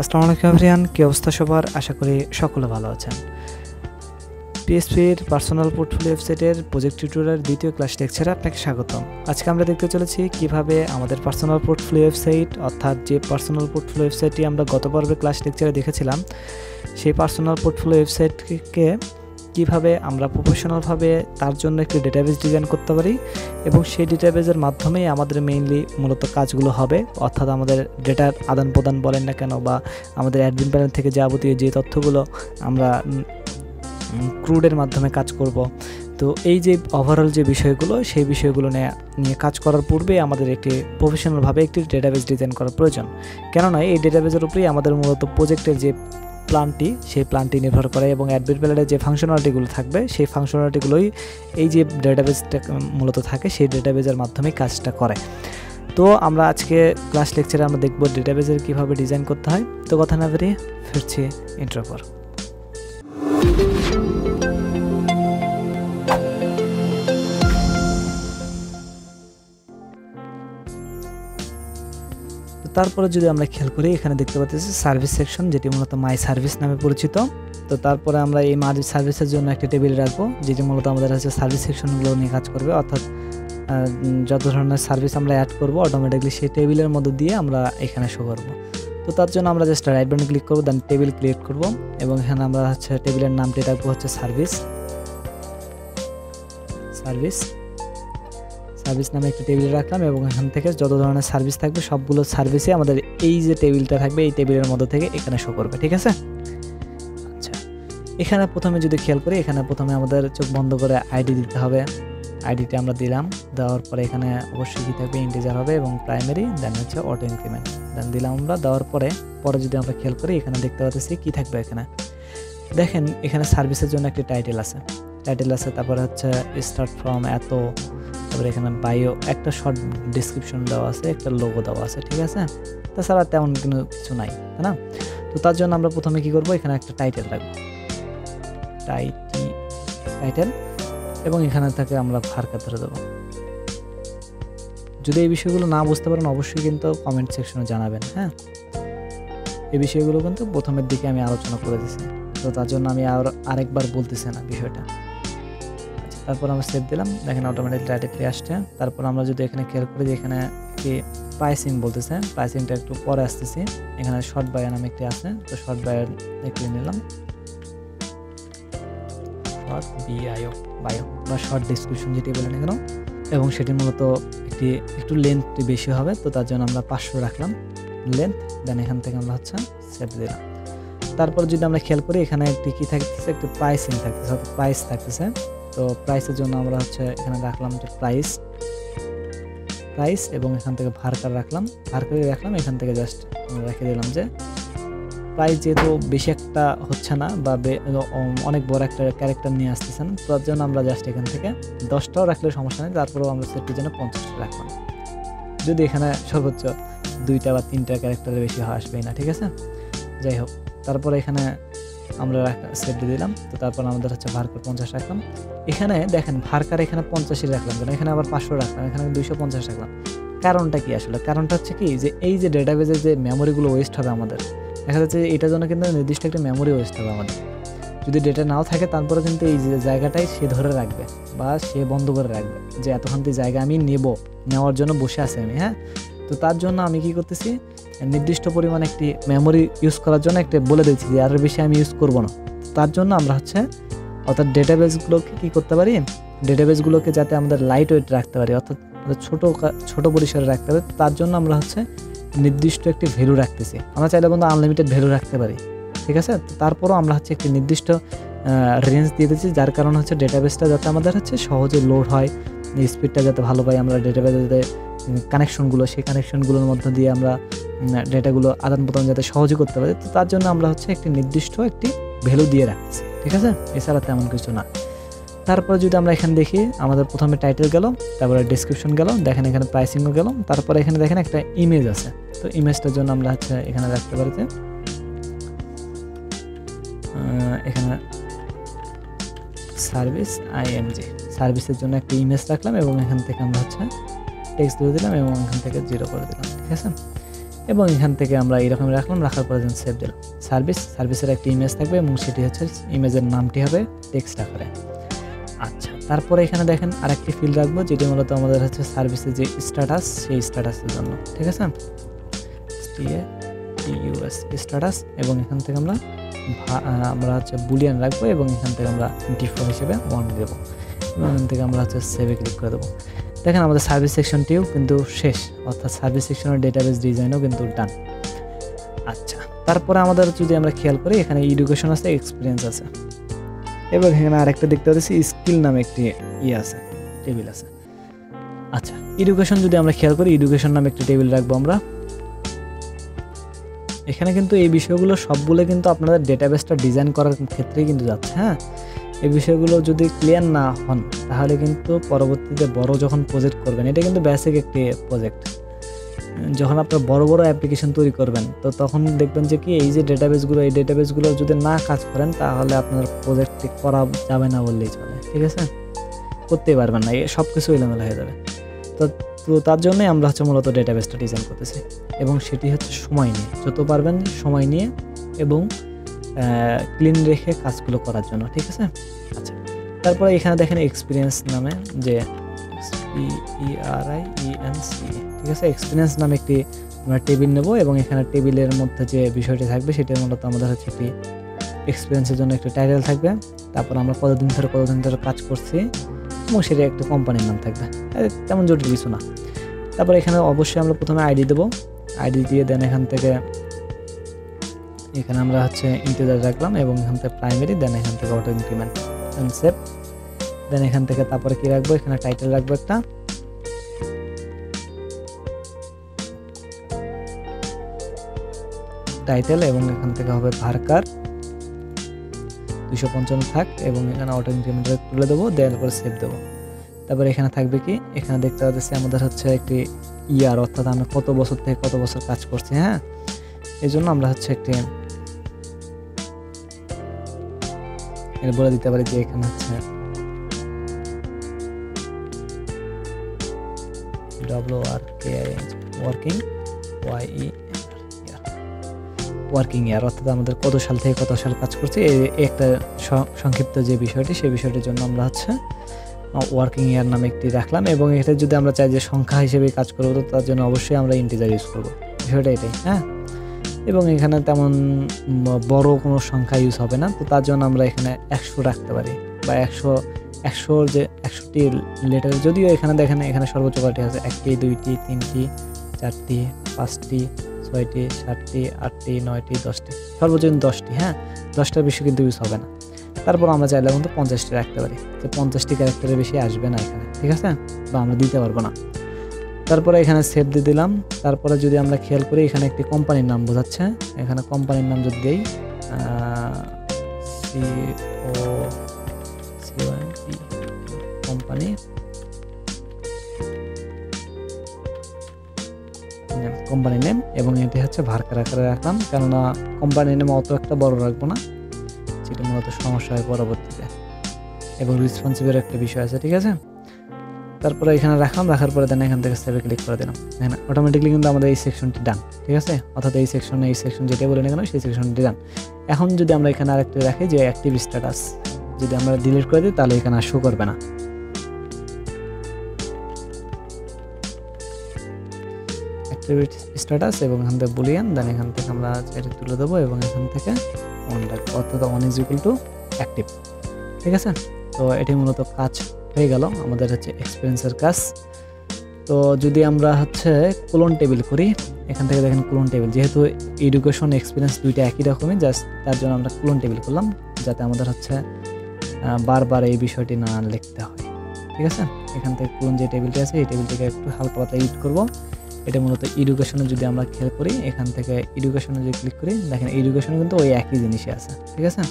আসসালামু আলাইকুম এভরিওয়ান, কি অবস্থা সবার? আশা করি সকলে ভালো আছেন। পিএইচপির পার্সোনাল পোর্টফোলিও ওয়েবসাইটের প্রজেক্ট টিউটোরিয়ালের দ্বিতীয় ক্লাস লেকচারে আপনাকে স্বাগতম। আজকে আমরা দেখতে চলেছি কিভাবে আমাদের পার্সোনাল পোর্টফোলিও ওয়েবসাইট, অর্থাৎ যে পার্সোনাল পোর্টফোলিও ওয়েবসাইটটি আমরা গত পর্বে ক্লাস লেকচারে দেখেছিলাম, সেই পার্সোনাল পোর্টফোলিও ওয়েবসাইটকে কিভাবে আমরা প্রফেশনালভাবে তার জন্য একটি ডেটাবেস ডিজাইন করতে পারি এবং সেই ডেটাবেসের মাধ্যমেই আমাদের মেইনলি মূলত কাজগুলো হবে, অর্থাৎ আমাদের ডেটার আদান প্রদান বলেন না কেন, বা আমাদের অ্যাডমিন প্যানেল থেকে যাবতীয় যে তথ্যগুলো আমরা ক্রুডের মাধ্যমে কাজ করব। তো এই যে ওভারঅল যে বিষয়গুলো, সেই বিষয়গুলো নিয়ে কাজ করার পূর্বে আমাদের একটি প্রফেশনালভাবে একটি ডেটাবেস ডিজাইন করার প্রয়োজন। কেননা এই ডেটাবেসের উপরেই আমাদের মূলত প্রজেক্টের যে সেই প্ল্যানটি নির্ভর করে এবং অ্যাডমিন প্যানেলে যে ফাংশনালিটিগুলো থাকবে, সেই ফাংশনালিটিগুলোই এই যে ডেটাবেসটা মূলত থাকে, সেই ডেটাবেসের মাধ্যমে কাজটা করে। তো আমরা আজকে ক্লাস লেকচারে আমরা দেখব ডেটাবেসের কীভাবে ডিজাইন করতে হয়। তো কথা না বেরিয়ে ফিরছি ইন্ট্রো পর। তারপরে যদি আমরা খেয়াল করি, এখানে দেখতে পাচ্ছি সার্ভিস সেকশন, যেটি মূলত মাই সার্ভিস নামে পরিচিত। তো তারপরে আমরা এই মাই সার্ভিসের জন্য একটা টেবিল রাখবো, যেটি মূলত আমাদের হচ্ছে সার্ভিস সেকশনগুলো নিয়ে কাজ করবে, অর্থাৎ যত ধরনের সার্ভিস আমরা অ্যাড করবো অটোমেটিকলি সেই টেবিলের মধ্যে দিয়ে আমরা এখানে শো করবো। তো তার জন্য আমরা জাস্ট রাইট বাটন ক্লিক করবো, দেন টেবিল ক্রিয়েট করবো এবং এখানে আমরা হচ্ছে টেবিলের নামটি রাখবো হচ্ছে সার্ভিস নামে একটি টেবিল রাখলাম এবং এখান থেকে যত ধরনের সার্ভিস থাকবে সবগুলো সার্ভিসে আমাদের এই যে টেবিলটা থাকবে, এই টেবিলের মধ্যে থেকে এখানে শো করবে। ঠিক আছে? আচ্ছা, এখানে প্রথমে যদি খেয়াল করি, এখানে প্রথমে আমাদের চোখ বন্ধ করে আইডি দিতে হবে। আইডিটা আমরা দিলাম, দেওয়ার পরে এখানে অবশ্যই কী থাকবে, ইন্টিজার হবে এবং প্রাইমারি, দেন হচ্ছে অটো ইনক্রিমেন্ট, দেন দিলাম আমরা। দেওয়ার পরে যদি আমরা খেয়াল করি, এখানে দেখতে পাচ্ছি কী থাকবে। এখানে দেখেন, এখানে সার্ভিসের জন্য একটি টাইটেল আছে, তারপরে হচ্ছে স্টার্ট ফ্রম এত, তারপরে এখানে বায়ো, একটা শর্ট ডিসক্রিপশন দেওয়া আছে, একটা লোগো দেওয়া আছে। ঠিক আছে? তাছাড়া তেমন কিছু নাই, তাই না? তো তার জন্য আমরা প্রথমে কি করব, এখানে একটা টাইটেল রাখবো, টাইটেল, এবং এখানে থেকে আমরা ভার্কা ধরে দেবো। যদি এই বিষয়গুলো না বুঝতে পারেন অবশ্যই কিন্তু কমেন্ট সেকশনে জানাবেন। হ্যাঁ, এই বিষয়গুলো কিন্তু প্রথমের দিকে আমি আলোচনা করে দিয়েছি, তো তার জন্য আমি আরেকবার বলতেছি না বিষয়টা। তারপর আমরা সেভ দিলাম, দেখেন অটোমেটিক ডাইরেক্টলি আসছে। তারপর আমরা যদি এখানে খেয়াল করি যে এখানে কি প্রাইসিং বলতেছে, প্রাইসিংটা একটু পরে আসতেছি। এখানে শর্ট বায়ার নামে একটি আছে, তো শর্ট বায়ার একটু নিলাম, বায়ো বা শর্ট ডিসক্রিপশন যেটি বলেন এখানে, এবং সেটি মূলত একটু লেন্থটি বেশি হবে, তো তার জন্য আমরা 500 রাখলাম লেন্থ। দেন এখান থেকে আমরা হচ্ছে সেভ দিলাম। তারপর যদি আমরা খেয়াল করি, এখানে একটি কি থাকতেছে, একটু প্রাইসিং থাকতেছে, প্রাইস থাকতেছে। তো প্রাইসের জন্য আমরা হচ্ছে এখানে রাখলাম যে প্রাইস এবং এখান থেকে ভার্কার রাখলাম, এখান থেকে জাস্ট রেখে দিলাম যে প্রাইস, যেহেতু বেশি একটা হচ্ছে না বা অনেক বড় একটা ক্যারেক্টার নিয়ে আসতেছেন, তো তার জন্য আমরা জাস্ট এখান থেকে 10টাও রাখলে সমস্যা নেই। তারপরেও আমরা সেটির জন্য 50টা রাখলাম, যদি এখানে সর্বোচ্চ 2টা বা 3টা ক্যারেক্টারের বেশি আসবেই না। ঠিক আছে? যাই হোক, তারপরে এখানে আমরা সেভ দিয়ে দিলাম। তো তারপর আমাদের হচ্ছে ভার্কার 50 রাখলাম। এখানে দেখেন ভার্কার এখানে 50 রাখলাম, কেন এখানে আবার 500 রাখলাম, এখানে 250 রাখলাম। কারণটা কি? আসলে কারণটা হচ্ছে কি, যে এই যে ডেটাবেসের যে মেমোরিগুলো ওয়েস্ট হবে আমাদের, দেখা যাচ্ছে এটার জন্য কিন্তু নির্দিষ্ট একটা মেমোরি ওয়েস্ট হবে আমাদের। যদি ডেটা নাও থাকে, তারপরে কিন্তু এই যে জায়গাটাই সে ধরে রাখবে বা সে বন্ধ করে রাখবে যে এতখান থেকে জায়গা আমি নেওয়ার জন্য বসে আছি আমি। হ্যাঁ, তো তার জন্য আমি কি করতেছি, নির্দিষ্ট পরিমাণ একটি মেমোরি ইউজ করার জন্য একটা বলে দিচ্ছি যে আরও বেশি আমি ইউজ করব না। তার জন্য আমরা হচ্ছে অর্থাৎ ডেটাবেসগুলোকে কী করতে পারি, ডেটাবেসগুলোকে যাতে আমাদের লাইট ওয়েট রাখতে পারি, অর্থাৎ ছোটো পরিসরে রাখতে পারি, তার জন্য আমরা হচ্ছে নির্দিষ্ট একটি ভ্যালু রাখতেছি। আমরা চাইলে বন্ধু আনলিমিটেড ভ্যালু রাখতে পারি। ঠিক আছে? তারপরও আমরা হচ্ছে একটি নির্দিষ্ট রেঞ্জ দিয়ে দিচ্ছি, যার কারণে হচ্ছে ডেটাবেসটা যাতে আমাদের হচ্ছে সহজে লোড হয়, স্পিডটা যাতে ভালো পাই, আমরা ডেটাবেসে কানেকশনগুলো, সেই কানেকশনগুলোর মধ্যে দিয়ে আমরা ডেটাগুলো আদান প্রদান যাতে সহজে করতে পারি। তো তার জন্য আমরা হচ্ছে একটি নির্দিষ্ট একটি ভ্যালু দিয়ে রাখছি। ঠিক আছে? এছাড়া তেমন কিছু না। তারপর যদি আমরা এখানে দেখি, আমাদের প্রথমে টাইটেল গেল, তারপরে ডিসক্রিপশন গেল, দেখেন এখানে প্রাইসিংও গেল, তারপরে এখানে দেখেন একটা ইমেজ আছে। তো ইমেজটার জন্য আমরা হচ্ছে এখানে রাখতে পারি যে এখানে সার্ভিসের জন্য একটা ইমেজ রাখলাম এবং এখান থেকে আমরা হচ্ছে টেক্সট দিয়ে দিলাম এবং এখান থেকে 0 করে দিলাম। ঠিক আছে? এবং এখান থেকে আমরা এরকম রাখলাম, রাখার পরে দেন সেভ দিলাম। সার্ভিসের একটা ইমেজ থাকবে এবং সেটি হচ্ছে ইমেজের নামটি হবে টেক্সট আকারে। আচ্ছা, তারপরে এখানে দেখেন আরেকটি ফিল্ড রাখবো যেটি মূলত আমাদের হচ্ছে সার্ভিসের যে স্ট্যাটাস, সেই স্ট্যাটাসের জন্য। ঠিক আছে, স্ট্যাটাস, এবং এখান থেকে আমরা হচ্ছে বুলিয়ান রাখবো এবং এখান থেকে আমরা ডিফল্ট হিসেবে 1 দেবো এবং এখান থেকে আমরা হচ্ছে সেভে ক্লিক করে দেবো। দেখেন আমাদের সার্ভিস সেকশনটিও কিন্তু শেষ, অর্থাৎ সার্ভিস সেকশনের ডেটাবেস ডিজাইনও কিন্তু ডান। আচ্ছা, তারপরে আমাদের যদি আমরা খেয়াল করি এখানে এডুকেশন আছে, এক্সপিরিয়েন্স আছে এবং এখানে আরেকটা দেখতে পাচ্ছি স্কিল নামে একটি আছে, টেবিল আছে। আচ্ছা, এডুকেশন যদি আমরা খেয়াল করি, এডুকেশন নামে একটি টেবিল রাখবো আমরা। এখানে কিন্তু এই বিষয়গুলো সবগুলো কিন্তু আপনাদের ডেটাবেসটা ডিজাইন করার ক্ষেত্রেই কিন্তু যাচ্ছে। হ্যাঁ, এই বিষয়গুলো যদি ক্লিয়ার না হন তাহলে কিন্তু পরবর্তীতে বড় যখন প্রজেক্ট করবেন, এটা কিন্তু বেসিক একটি প্রজেক্ট, যখন আপনারা বড় বড় অ্যাপ্লিকেশন তৈরি করবেন তো তখন দেখবেন যে কি এই যে ডেটাবেসগুলো, এই ডেটাবেসগুলো যদি না কাজ করেন তাহলে আপনার প্রজেক্টটি করা যাবে না বললেই চলে। ঠিক আছে, করতেই পারবেন না, সব কিছু এলোমেলো হয়ে যাবে। তো তার জন্যই আমরা হচ্ছে মূলত ডেটাবেসটা ডিজাইন করতেছি এবং সেটি হচ্ছে সময় নিয়ে, যত পারবেন সময় নিয়ে এবং ক্লিন রেখে কাজগুলো করার জন্য। ঠিক আছে, আচ্ছা, তারপরে এখানে দেখেন এক্সপিরিয়েন্স নামে যে ERIENC, ঠিক আছে, এক্সপিরিয়েন্স নামে একটি আমরা টেবিল নেব এবং এখানে টেবিলের মধ্যে যে বিষয়টি থাকবে সেটার মূলত আমাদের হচ্ছে একটি এক্সপিরিয়েন্সের জন্য একটি টাইটেল থাকবে, তারপর আমরা কতদিন ধরে কাজ করছি এবং সেটা একটা কোম্পানির নাম থাকবে, তেমন জটিল কিছু না। তারপর এখানে অবশ্যই আমরা প্রথমে আইডি দেবো, আইডি দিয়ে দেন এখান থেকে এখানে আমরা হচ্ছে ইন্টিজার রাখলাম এবং এখান থেকে প্রাইমারি, দেন এখান থেকে অটো ইনক্রিমেন্ট এন্ড সেভ, দেন এখান থেকে তারপরে কি রাখবো, এখানে টাইটেল রাখবো একটা, টাইটেল এবং এখান থেকে হবে ভার্কার 255 থাক এবং এখানে অটো ইনক্রিমেন্ট তুলে দেবো, দেওয়ার পরে সেভ দেবো। তারপরে এখানে থাকবে কি, এখানে দেখতে পাচ্ছি আমাদের হচ্ছে একটি ইয়ার, অর্থাৎ আমরা কত বছর থেকে কত বছর কাজ করছি। হ্যাঁ, এই জন্য আমরা হচ্ছে একটি বলে দিতে পারি যে এখানে হচ্ছে ওয়ার্কিং ইয়ার, অর্থাৎ আমাদের কত সাল থেকে কত সাল কাজ করছি এই একটা সংক্ষিপ্ত যে বিষয়টি, সেই বিষয়টির জন্য আমরা হচ্ছে ওয়ার্কিং ইয়ার নামে একটি রাখলাম এবং এটা যদি আমরা চাই যে সংখ্যা হিসেবে কাজ করবো তো তার জন্য অবশ্যই আমরা ইন্টিজার ইউজ করবো, বিষয়টা এটাই। হ্যাঁ, এবং এখানে তেমন বড় কোনো সংখ্যা ইউজ হবে না, তো তার জন্য আমরা এখানে 100 রাখতে পারি বা 100 যে 100টি লেটার, যদিও এখানে দেখেন এখানে সর্বোচ্চ কয়টি আছে, 1টি 2টি 3টি 4টি 5টি 6টি 7টি 8টি 9টি 10টি, সর্বোচ্চ 10টি। হ্যাঁ, 10টার বেশি কিন্তু ইউজ হবে না। তারপর আমরা চাইলে কিন্তু 50টি রাখতে পারি, যে 50টি ক্যারেক্টারের বেশি আসবে না এখানে। ঠিক আছে, বা আমরা দিতে পারবো না। তারপরে এখানে সেভ দিয়ে দিলাম। তারপরে যদি আমরা খেয়াল করি এখানে একটি কোম্পানির নাম বোঝাচ্ছে, এখানে কোম্পানির নাম যদি দেই কোম্পানি নেম এবং এটি হচ্ছে ভার্কার আকারে রাখলাম, কেননা কোম্পানি নেম অত একটা বড় রাখবো না, যেটা মূলত সমস্যা হয় পরবর্তীতে, এবং রেসপন্সিবল একটা বিষয় আছে। ঠিক আছে, তারপরে এখানে রাখলাম, রাখার পরে দেন এখান থেকে সেভে ক্লিক করে দিলাম। এখানে অটোমেটিকলি কিন্তু আমাদের এই সেকশনটি ডান। ঠিক আছে, অর্থাৎ এই সেকশন যেটা বলে না কেন সেই সেকশনটি ডান। এখন যদি আমরা এখানে আরেকটি রাখি যে অ্যাক্টিভ স্ট্যাটাস, যদি আমরা ডিলিট করে দিই তাহলে এখানে আর শো করবে না। অ্যাক্টিভ স্ট্যাটাস এবং এখান থেকে বুলিয়ান, দেন এখান থেকে আমরা এটা তুলে দেবো এবং এখান থেকে অন রাখবো, অর্থাৎ on is equal to active. ঠিক আছে, তো এটি মূলত কাজ হয়ে গেল আমাদের হচ্ছে এক্সপিরিয়েন্সের কাজ। তো যদি আমরা হচ্ছে কোলন টেবিল করি, এখান থেকে দেখেন কোলন টেবিল, যেহেতু এডুকেশন এক্সপিরিয়েন্স দুইটা একই রকমই, জাস্ট তার জন্য আমরা কোলন টেবিল করলাম, যাতে আমাদের হচ্ছে বারবার এই বিষয়টি না লিখতে হয়। ঠিক আছে, এখান থেকে কোলন যে টেবিলটি আছে এই টেবিলটিকে একটু হালকা পাতলা এডিট করব। এটা মূলত এডুকেশনে যদি আমরা খেয়াল করি, এখান থেকে এডুকেশনে যদি ক্লিক করি দেখেন এডুকেশনে কিন্তু ওই একই জিনিসই আছে। ঠিক আছে,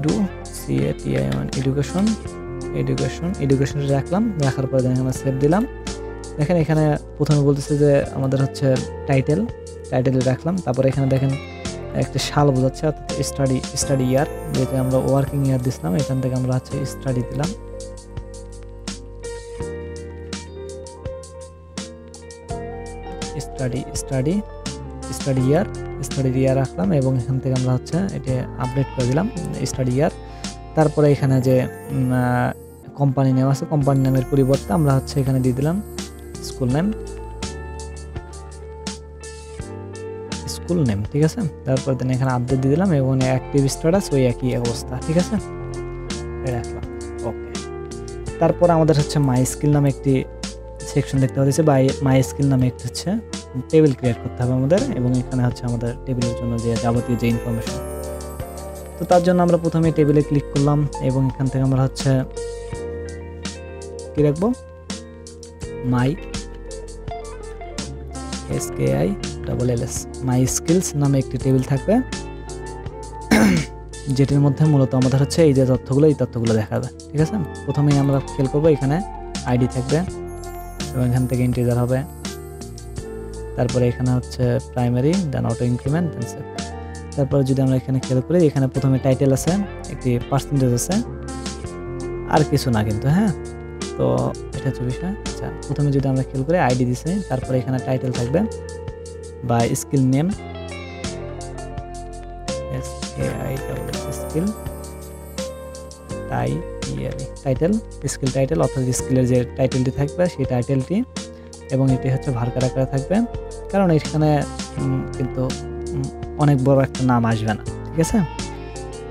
ডু CATION এডুকেশন রাখলাম, রাখার পরে দেখেন আমরা সেভ দিলাম। দেখেন এখানে প্রথমে বলতেছে যে আমাদের হচ্ছে টাইটেল রাখলাম, তারপরে এখানে দেখেন একটা সাল বোঝাচ্ছে, অর্থাৎ স্টাডি ইয়ার, যেটা আমরা ওয়ার্কিং ইয়ার দিছিলাম, এখান থেকে আমরা হচ্ছে স্টাডি দিলাম। স্টাডি ইয়ার রাখলাম এবং এখান থেকে আমরা হচ্ছে এটা আপডেট করে দিলাম স্টাডি ইয়ার। তারপরে এখানে যে কোম্পানি নেম আছে, কোম্পানি নামের পরিবর্তে আমরা হচ্ছে এখানে দিয়ে দিলাম স্কুল নেম, ঠিক আছে। তারপর দেন এখানে আপডেট দিয়ে দিলাম এবং অ্যাক্টিভ স্ট্যাটাস ওই একই অবস্থা, ঠিক আছে, রাখলাম। ওকে, তারপর আমাদের হচ্ছে মাই স্কিল নামে একটি সেকশন দেখতে পাচ্ছি, মাই স্কিল নামে একটি হচ্ছে টেবিল ক্রিয়েট করতে হবে আমাদের, এবং এখানে হচ্ছে আমাদের টেবিলের জন্য যে যাবতীয় যে ইনফরমেশন। তো তার জন্য আমরা প্রথমে টেবিলে ক্লিক করলাম এবং এখান থেকে আমরা হচ্ছে কি রাখবো, মাই স্কিলস নামে একটি টেবিল থাকবে, যেটির মধ্যে মূলত আমাদের হচ্ছে এই যে তথ্যগুলো দেখাবে, ঠিক আছে। প্রথমেই আমরা খেয়াল করবো এখানে আইডি থাকবে এবং এখান থেকে ইন্টিজার হবে, তারপরে এখানে হচ্ছে প্রাইমারি, দেন অটো ইনক্রিমেন্ট, দেন সেভ। তারপরে যদি আমরা এখানে খেয়াল করি এখানে প্রথমে টাইটেল আছে, একটি পার্সেন্টেজ আছে, আর কিছু না কিন্তু, হ্যাঁ। তো এটা হচ্ছে বিষয়। আচ্ছা, প্রথমে যদি আমরা খেয়াল করি আইডি দিছে, তারপরে এখানে টাইটেল থাকবে বা স্কিল নেম, স্কিল টাইটেল অর্থাৎ স্কিলের যে টাইটেলটি থাকবে সেই টাইটেলটি, এবং এটি হচ্ছে ভার্কার আকারে থাকবে, কারণ এখানে কিন্তু অনেক বড় একটা নাম আসবে না, ঠিক আছে।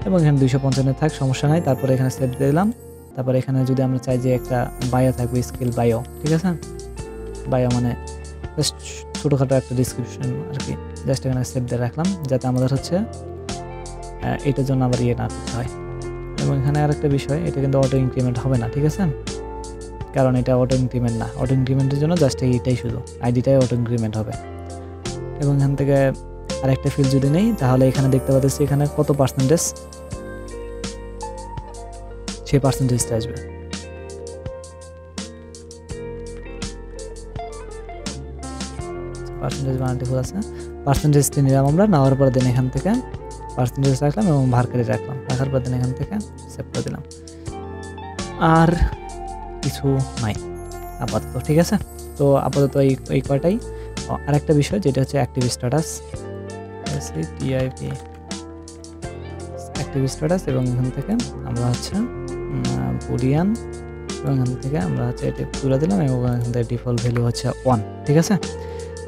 এবং এখানে 255 থাক, সমস্যা নাই। তারপরে এখানে সেভ দিয়ে দিলাম। তারপরে এখানে যদি আমরা চাই যে একটা বায়ো থাকবে, স্কিল বায়ো, ঠিক আছে। বায়ো মানে জাস্ট ছোটোখাটো একটা ডিসক্রিপশন আর কি, জাস্ট এখানে সেভ দিয়ে রাখলাম, যাতে আমাদের হচ্ছে এটার জন্য আবার ইয়ে না করতে হয়। এবং এখানে আরেকটা বিষয়, এটা কিন্তু অটো ইনক্রিমেন্ট হবে না, ঠিক আছে, কারণ এটা অটো ইনক্রিমেন্ট না। অটো ইনক্রিমেন্টের জন্য জাস্ট এইটাই শুধু আইডিটাই অটো ইনক্রিমেন্ট হবে। এবং এখান থেকে আরেকটা ফিল্ড যদি নেই, তাহলে এখানে দেখতে পাচ্ছি এখানে কত পার্সেন্টেজ, সেই পার্সেন্টেজটা আসবে। পার্সেন্টেজ বানাতে ভুল আছে, পার্সেন্টেজটি নিলাম আমরা, নেওয়ার পর দেন এখান থেকে পার্সেন্টেজ রাখলাম এবং ভার্কারে রাখলাম, রাখার পর দেন এখান থেকে সেভ করে দিলাম। আর কিছু নাই আপাতত, ঠিক আছে। তো আপাতত এই কয়টাই। আরেকটা বিষয় যেটা হচ্ছে অ্যাক্টিভ স্ট্যাটাস, এবং এখান থেকে আমরা হচ্ছে বুলিয়ান, এবং এখান থেকে আমরা হচ্ছে এটা তুলে দিলাম এবং এখান থেকে ডিফল্ট ভ্যালু হচ্ছে 1, ঠিক আছে,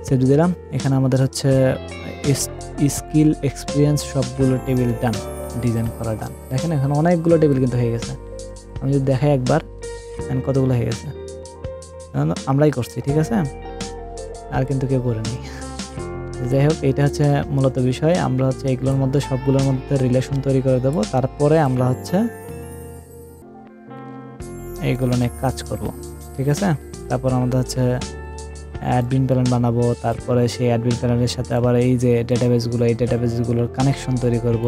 সেভ দিলাম। এখানে আমাদের হচ্ছে স্কিল এক্সপিরিয়েন্স সবগুলো টেবিল ডান, ডিজাইন করা ডান। দেখেন এখানে অনেকগুলো টেবিল কিন্তু হয়ে গেছে। আমি যদি দেখাই একবার কতগুলো হয়ে গেছে, আমরাই করছি, ঠিক আছে, আর কিন্তু কেউ করেনি। যাই হোক, এটা হচ্ছে মূলত বিষয়। আমরা হচ্ছে এগুলোর মধ্যে সবগুলোর মধ্যে রিলেশন তৈরি করে দেবো, তারপরে আমরা হচ্ছে এইগুলো নিয়ে কাজ করব, ঠিক আছে। তারপর আমাদের হচ্ছে অ্যাডমিন প্ল্যান বানাবো, তারপরে সেই অ্যাডমিন প্ল্যানের সাথে আবার এই যে ডেটাবেসগুলো, এই ডেটাবেসগুলোর কানেকশন তৈরি করব।